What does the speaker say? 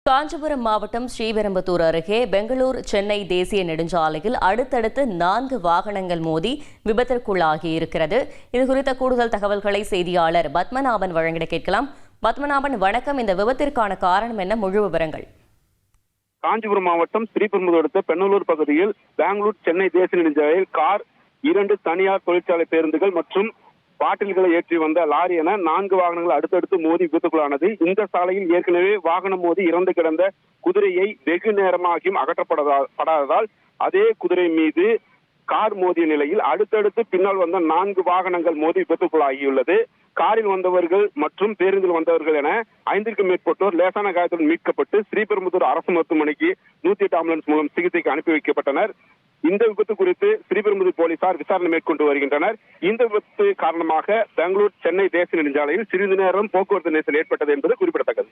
காஞ்சிபுரம் மாவட்டம் ஸ்ரீபெரும்புதூர் அருகே பெங்களூர் சென்னை தேசிய நெடுஞ்சாலையில் அடுத்தடுத்து 4 வாகனங்கள் மோதி விபத்திற்குள்ளாகி இருக்கிறது. இதுகுறித்த கூடுதல் தகவல்களை செய்தியாளர் பத்மநாபன் வழங்கிட கேட்கலாம். பத்மநாபன், வணக்கம். இந்த விபத்திற்கான காரணம் என்ன? முழு விவரங்கள். காஞ்சிபுரம் மாவட்டம் ஸ்ரீபெரும்புதூர் அடுத்த பெண்ணலூர் பகுதியில் பெங்களூர் சென்னை தேசிய நெடுஞ்சாலையில் கார், 2 தனியார் தொழிற்சாலை பேருந்துகள் மற்றும் பாட்டில்களை ஏற்றி வந்த லாரி என 4 வாகனங்கள் அடுத்தடுத்து மோதி விபத்துக்குள்ளானது. இந்த சாலையில் ஏற்கனவே வாகனம் மோதி இறந்து கிடந்த குதிரையை வெகு நேரமாகியும் அகற்றப்படாததால் அதே குதிரை மீது கார் மோதிய நிலையில் அடுத்தடுத்து பின்னால் வந்த 4 வாகனங்கள் மோதி விபத்துக்குள்ளாகியுள்ளது. காரில் வந்தவர்கள் மற்றும் பேருந்தில் வந்தவர்கள் என 5க்கும் மேற்பட்டோர் லேசான காயத்துடன் மீட்கப்பட்டு ஸ்ரீபெரும்புதூர் அரசு மருத்துவமனைக்கு 108 ஆம்புலன்ஸ் மூலம் சிகிச்சைக்கு அனுப்பி வைக்கப்பட்டனர். இந்த விபத்து குறித்து ஸ்ரீபெரும்புதூர் போலீசார் விசாரணை மேற்கொண்டு வருகின்றனர். இந்த விபத்து காரணமாக பெங்களூர் சென்னை தேசிய நெடுஞ்சாலையில் சிறிது நேரம் போக்குவரத்து நெரிசல் ஏற்பட்டது என்பது குறிப்பிடத்தக்கது.